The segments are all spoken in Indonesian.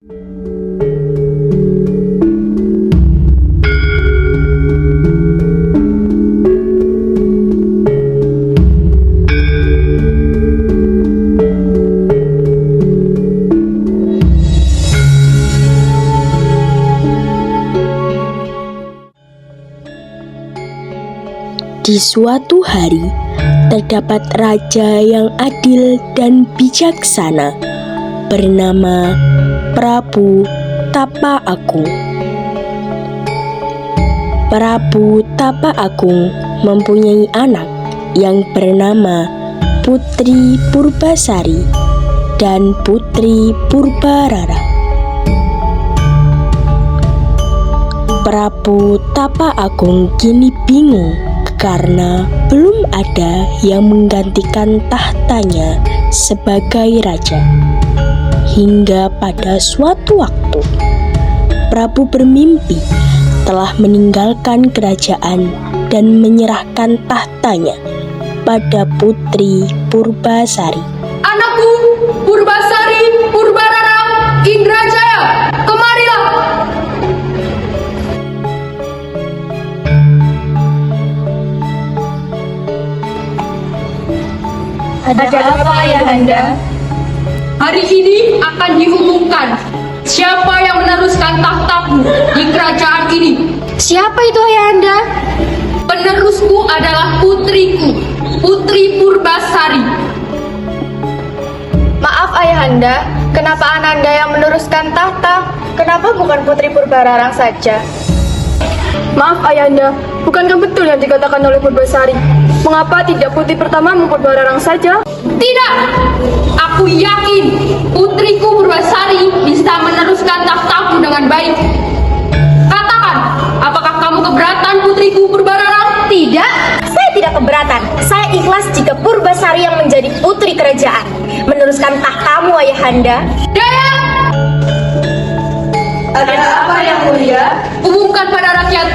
Di suatu hari, terdapat raja yang adil dan bijaksana bernama Prabu Tapa Agung. Prabu Tapa Agung mempunyai anak yang bernama Putri Purbasari dan Putri Purbarara. Prabu Tapa Agung kini bingung karena belum ada yang menggantikan tahtanya sebagai raja. Hingga pada suatu waktu, Prabu bermimpi telah meninggalkan kerajaan dan menyerahkan tahtanya pada Putri Purbasari. Anakku, Purbasari, Purbarara, Indrajaya, kemarilah. Ada apa, Ayahanda? Hari ini akan diumumkan siapa yang meneruskan tahtamu di kerajaan ini. Siapa itu, Ayahanda? Penerusku adalah putriku, Putri Purbasari. Maaf, Ayahanda, kenapa Ananda yang meneruskan tahta? Kenapa bukan Putri Purbararang saja? Maaf Ayahanda, bukankah betul yang dikatakan oleh Purbasari? Mengapa tidak putri pertamamu Purbararang saja? Tidak, aku yakin putriku Purbasari bisa meneruskan tahtamu dengan baik. Katakan, apakah kamu keberatan putriku Purbararang? Tidak, saya tidak keberatan. Saya ikhlas jika Purbasari yang menjadi putri kerajaan. Meneruskan tahtamu, Ayahanda. Daya! Ada apa, Yang Mulia? Umumkan pada rakyat,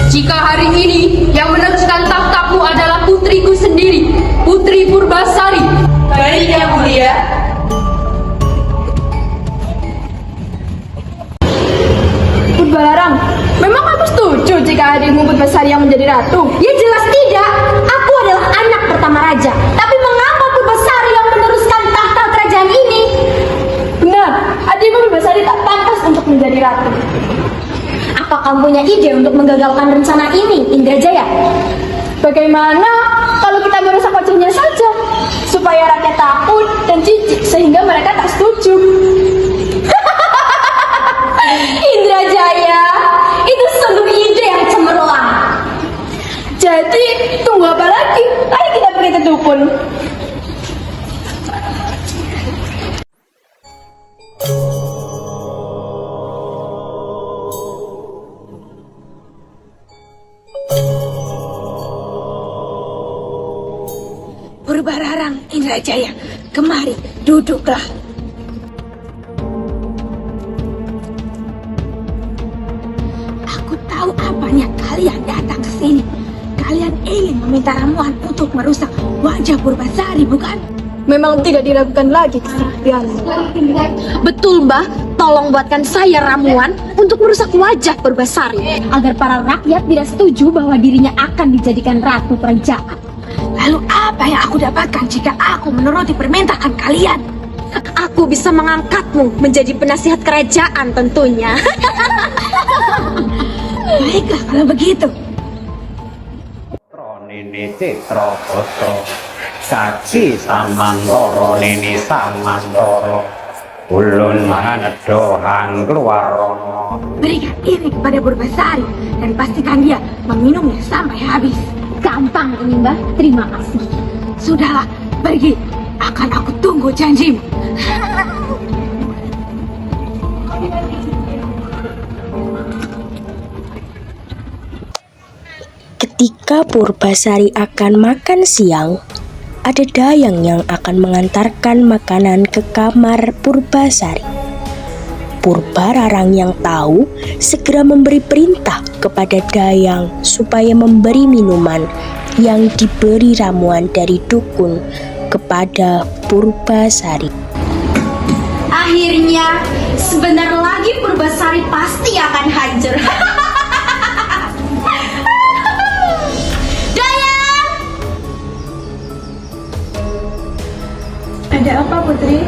jika hari ini yang meneruskan tahtamu adalah putriku sendiri, Putri Purbasari. Baik, Yang Mulia. Purbararang, memang kamu setuju jika adikmu Purbasari yang menjadi ratu? Ya jelas tidak. Aku adalah anak pertama raja. Tapi mengapa Purbasari yang meneruskan tahta kerajaan ini? Benar, adikmu Purbasari tak pantas untuk menjadi ratu. Apa kamu punya ide untuk menggagalkan rencana ini, Indrajaya? Bagaimana kalau kita merusak wajahnya saja, supaya rakyat takut dan jijik sehingga mereka tak setuju? Indrajaya, itu sungguh ide yang cemerlang. Jadi, tunggu apa lagi? Ayo kita pergi ke dukun. Purbararang, Indrajaya, kemari, duduklah. Aku tahu apa niat kalian datang ke sini. Kalian ingin meminta ramuan untuk merusak wajah Purbasari, bukan? Memang tidak diragukan lagi kesaktianmu. Betul, Mbah. Tolong buatkan saya ramuan untuk merusak wajah Purbasari agar para rakyat tidak setuju bahwa dirinya akan dijadikan ratu kerajaan. Lalu apa yang aku dapatkan jika aku menuruti permintaan kalian? Aku bisa mengangkatmu menjadi penasihat kerajaan tentunya. Baiklah kalau begitu. Nini Citra Koso Saksi Samantoro Nini Samantoro Ulun Manedohan Keluarono. Berikan ini kepada Purbasari dan pastikan dia meminumnya sampai habis. Gampang ini, Mbah. Terima kasih. Sudahlah, pergi. Akan aku tunggu janjimu. Ketika Purbasari akan makan siang, ada Dayang yang akan mengantarkan makanan ke kamar Purbasari. Purbararang yang tahu segera memberi perintah kepada Dayang supaya memberi minuman yang diberi ramuan dari dukun kepada Purbasari. Akhirnya, sebentar lagi Purbasari pasti akan hancur. Dayang! Ada apa, Putri?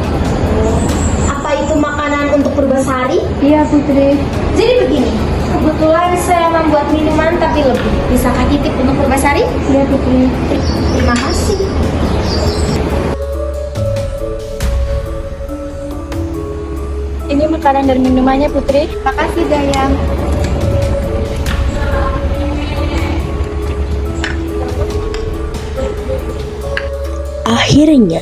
Apa itu makanan untuk Purbasari? Iya, Putri. Jadi begini, kebetulan saya membuat minuman tapi lebih. Bisakah titip untuk Purbasari? Iya, Putri. Terima kasih. Ini makanan dan minumannya, Putri. Makasih, Dayang. Akhirnya,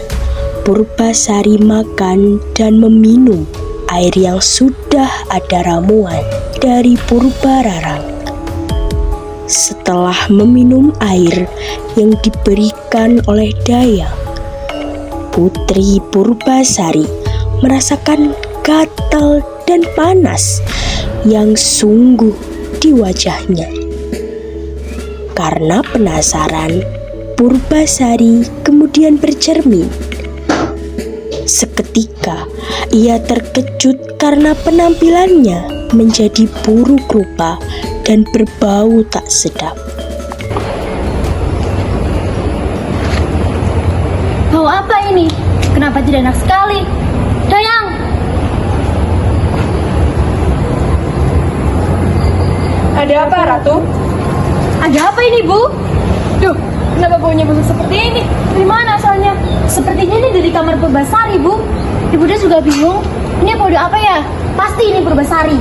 Purbasari makan dan meminum air yang sudah ada ramuan dari Purbararang. Setelah meminum air yang diberikan oleh Dayang, Putri Purbasari merasakan gatal dan panas yang sungguh di wajahnya. Karena penasaran, Purbasari kemudian bercermin. Seketika ia terkejut karena penampilannya menjadi buruk rupa dan berbau tak sedap. Bau apa ini? Kenapa tidak enak sekali? Dayang! Ada apa, Ratu? Ada apa ini, Bu? Duh, kenapa baunya busuk seperti ini? Dari mana asalnya? Sepertinya ini dari kamar Purbasari, Bu. Ibunda juga bingung. Ini bau apa ya? Pasti ini Purbasari.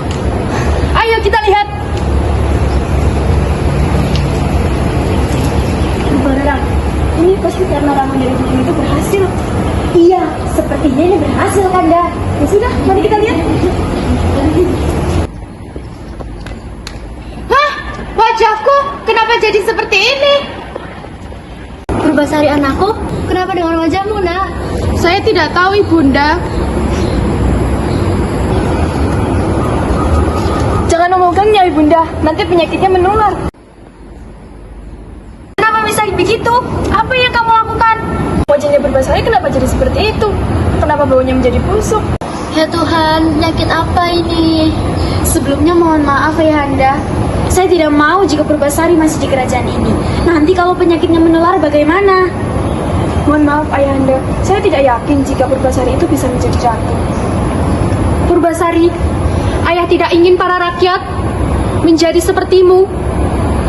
Ayo kita lihat. Purbararang, ini pasti karena ramuan dari Putri itu berhasil. Iya, sepertinya ini berhasil, Kanda. Ya sudah, mari kita lihat. Hah? Wajahku kenapa jadi seperti ini? Purbasari anakku, kenapa dengan wajahmu, Nak? Saya tidak tahu, Ibunda. Jangan omongkannya, Ibunda. Nanti penyakitnya menular. Kenapa bisa begitu? Apa yang kamu lakukan? Wajahnya Purbasari kenapa jadi seperti itu? Kenapa baunya menjadi busuk? Ya Tuhan, penyakit apa ini? Sebelumnya mohon maaf ya Anda. Saya tidak mau jika Purbasari masih di kerajaan ini. Nanti kalau penyakitnya menular bagaimana? Mohon maaf Ayahanda, saya tidak yakin jika Purbasari itu bisa menjadi ratu. Purbasari, ayah tidak ingin para rakyat menjadi sepertimu.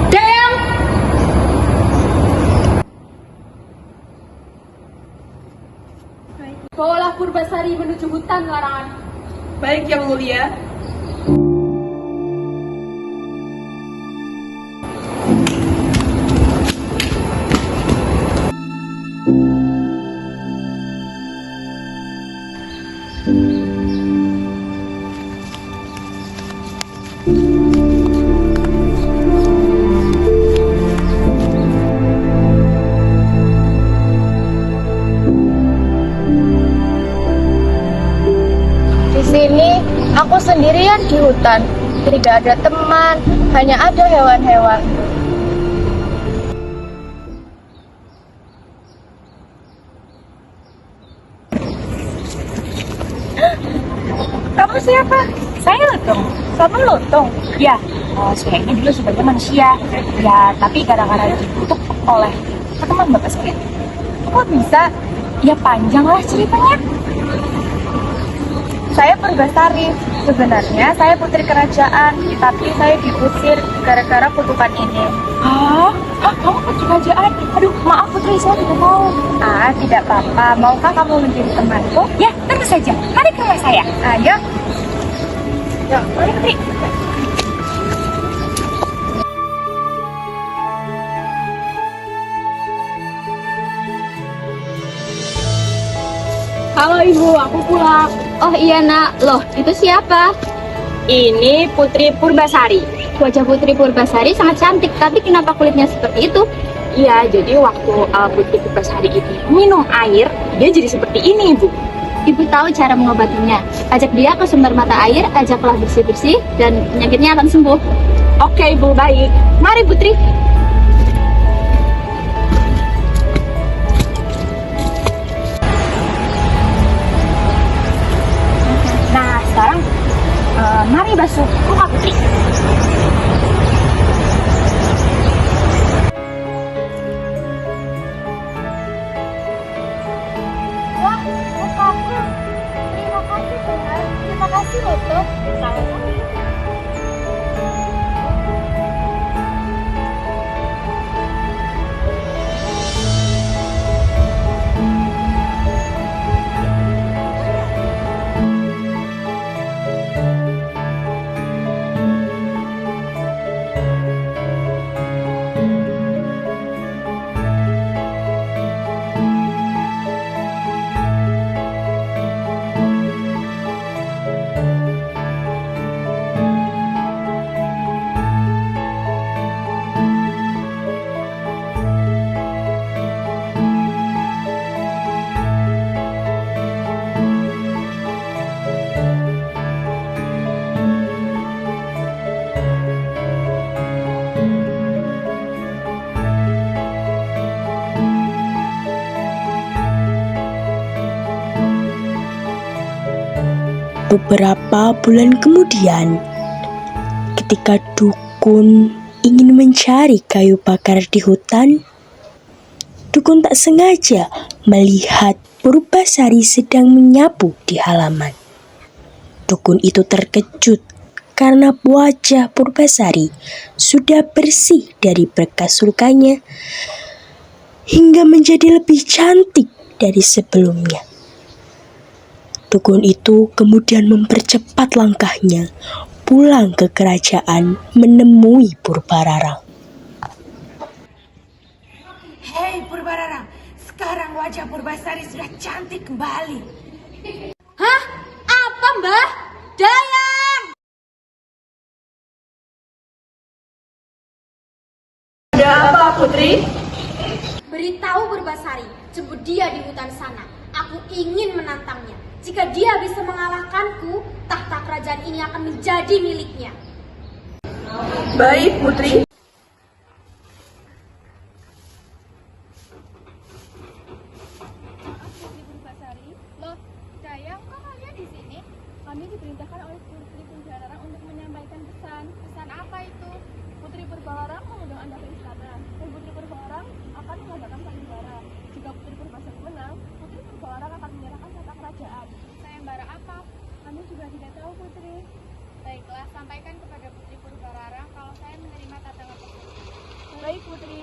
Dayang! Bawalah Purbasari menuju hutan larangan. Baik yang mulia. Di sini aku sendirian di hutan. Tidak ada teman, hanya ada hewan-hewan. Kamu siapa? Saya Lutung. Kamu Lutung? Ya, sebaiknya dulu sebagai manusia. Ya, tapi gara-gara dikutuk oleh teman bapak saya. Kok bisa? Ya panjanglah ceritanya. Saya Purbasari. Sebenarnya saya putri kerajaan, tapi saya diusir gara-gara kutukan ini. Hah? Kamu putri kerajaan? Aduh, maaf putri, saya tidak tahu. Tidak apa-apa. Maukah kamu menjadi temanku? Ya, tentu saja. Mari ke rumah saya. Ayo. Ya, mari putri. Halo Ibu, aku pulang. Oh iya Nak, loh itu siapa? Ini Putri Purbasari. Wajah Putri Purbasari sangat cantik, tapi kenapa kulitnya seperti itu? Iya, jadi waktu Putri Purbasari ini minum air, dia jadi seperti ini, Ibu. Ibu tahu cara mengobatinya. Ajak dia ke sumber mata air, ajaklah bersih-bersih, dan penyakitnya akan sembuh. Oke, Ibu, baik. Mari, Putri. wangi basuh muka Putri. Wah, mukaku. Terima kasih, Tuhan. Terima kasih, Lutung. Beberapa bulan kemudian, ketika dukun ingin mencari kayu bakar di hutan, dukun tak sengaja melihat Purbasari sedang menyapu di halaman. Dukun itu terkejut karena wajah Purbasari sudah bersih dari bekas lukanya hingga menjadi lebih cantik dari sebelumnya. Dukun itu kemudian mempercepat langkahnya pulang ke kerajaan menemui Purbararang. Hei Purbararang, sekarang wajah Purbasari sudah cantik kembali. Hah? Apa, Mbah? Dayang! Ada apa, Putri? Beritahu Purbasari, jemput dia di hutan sana. Aku ingin menantangnya. Jika dia bisa mengalahkanku, tahta kerajaan ini akan menjadi miliknya. Baik, Putri. Loh, Dayang, kok kalian di sini? Kami diperintahkan oleh Putri Purbararang untuk menyampaikan pesan. Pesan apa itu? Putri Purbararang mengundang Anda ke istana, dan Putri Purbararang akan mengadakan sayembara. Jika Putri Purbararang menang, Putri Purbararang akan menyerahkan tahta kerajaan. Sayembara apa? Kami juga tidak tahu, Putri. Baiklah, sampaikan kepada Putri Purbararang kalau saya menerima tantangan tersebut. Baik, Putri.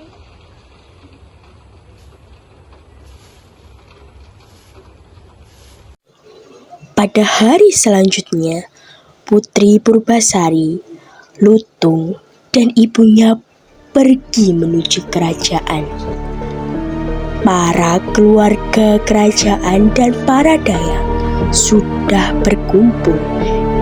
Pada hari selanjutnya, Putri Purbasari, Lutung, dan ibunya pergi menuju kerajaan. Para keluarga kerajaan dan para dayang sudah berkumpul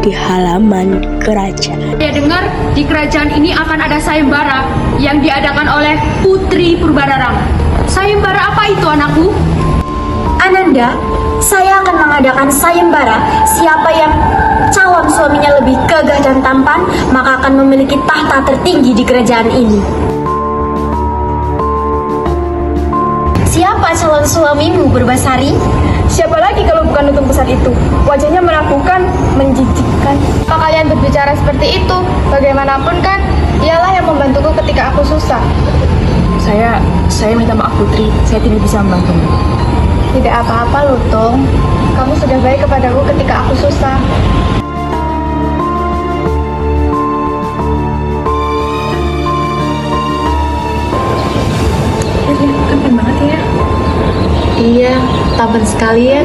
di halaman kerajaan. Saya dengar di kerajaan ini akan ada sayembara yang diadakan oleh Putri Purbararang. Sayembara apa itu, anakku? Ananda, saya akan mengadakan sayembara. Siapa yang calon suaminya lebih gagah dan tampan, maka akan memiliki tahta tertinggi di kerajaan ini. Siapa calon suamimu, Purbasari? Siapa lagi kalau bukan Lutung Besar itu? Wajahnya menakutkan, menjijikkan. Kalau kalian berbicara seperti itu, bagaimanapun kan, dialah yang membantuku ketika aku susah. Saya minta maaf Putri, saya tidak bisa membantumu. Tidak apa-apa, Lutung. Kamu sudah baik kepadaku ketika aku susah. Tampan banget ya. Iya, tampan sekali ya.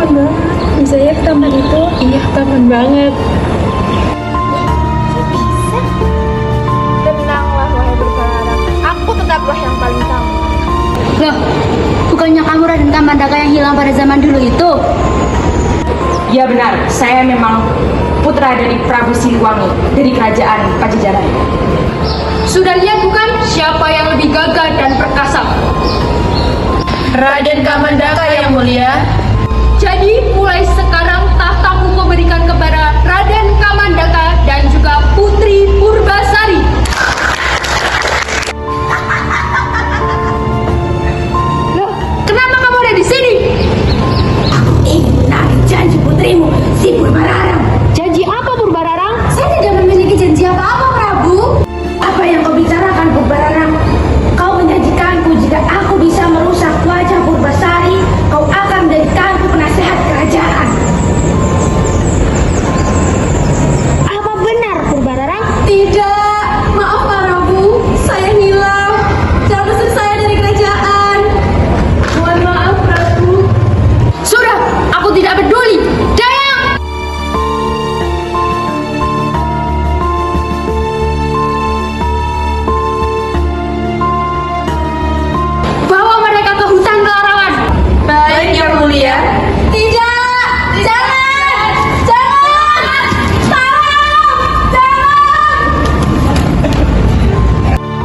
Bisa ya tampan itu? Iya, tampan banget. Bisa. Tenanglah, wahai Purbararang. Aku tetaplah yang paling tampan. Loh, bukannya kamu Raden Kamandaka yang hilang pada zaman dulu itu? Ya benar, saya memang putra dari Prabu Siliwangi dari kerajaan Pajajaran. Sudah lihat bukan siapa yang lebih gagah dan perkasa? Raden Kamandaka yang mulia. Jadi mulai sekarang tahtaku kau berikan kepada Raden Kamandaka dan juga Putri Purbasari. Loh, kenapa kamu ada di sini? Ingin menarik janji putrimu, si Purbararang. Janji apa, Purbararang? Saya tidak memiliki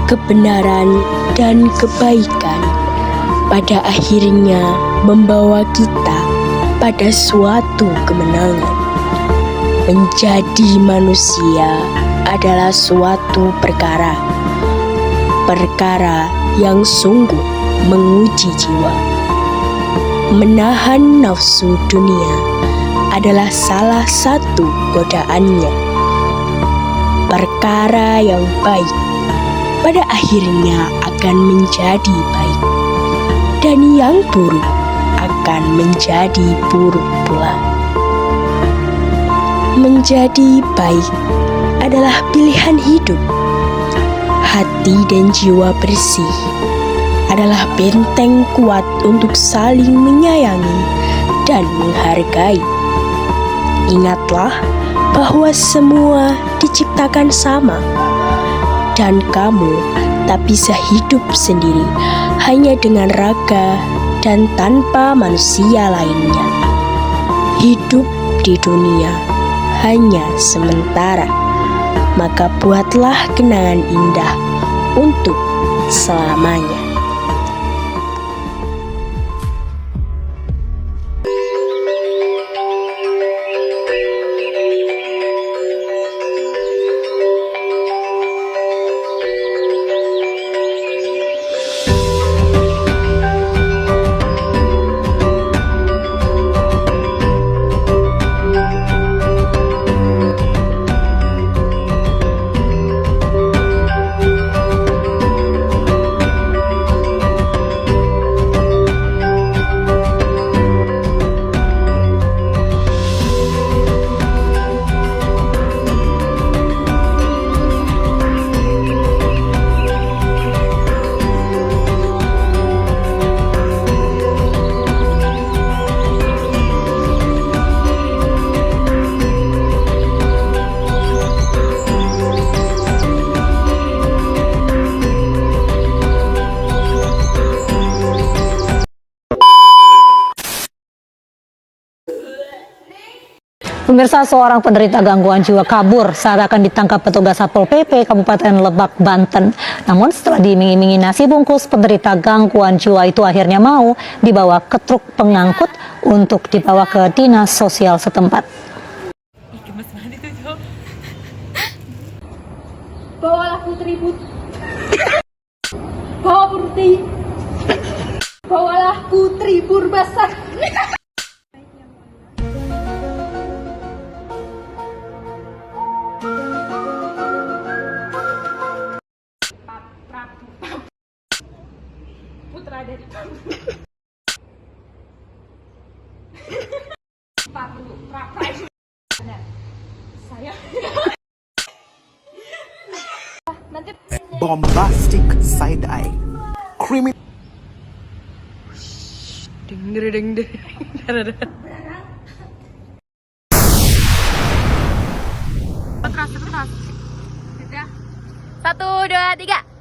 kebenaran, dan kebaikan pada akhirnya membawa kita pada suatu kemenangan. Menjadi manusia adalah suatu perkara yang sungguh menguji jiwa. Menahan nafsu dunia adalah salah satu godaannya. Perkara yang baik pada akhirnya akan menjadi baik, dan yang buruk akan menjadi buruk pula. Menjadi baik adalah pilihan hidup. Hati dan jiwa bersih adalah benteng kuat untuk saling menyayangi dan menghargai. Ingatlah bahwa semua diciptakan sama, dan kamu tak bisa hidup sendiri hanya dengan raga dan tanpa manusia lainnya. Hidup di dunia hanya sementara, maka buatlah kenangan indah untuk selamanya. Pemirsa, seorang penderita gangguan jiwa kabur saat akan ditangkap petugas Satpol PP Kabupaten Lebak, Banten. Namun setelah diiming-imingi nasi bungkus, penderita gangguan jiwa itu akhirnya mau dibawa ke truk pengangkut untuk dibawa ke dinas sosial setempat. Bawalah Bawalah putri Purbasari. Putra dari Bombastic side eye, criminal. Satu, dua, tiga.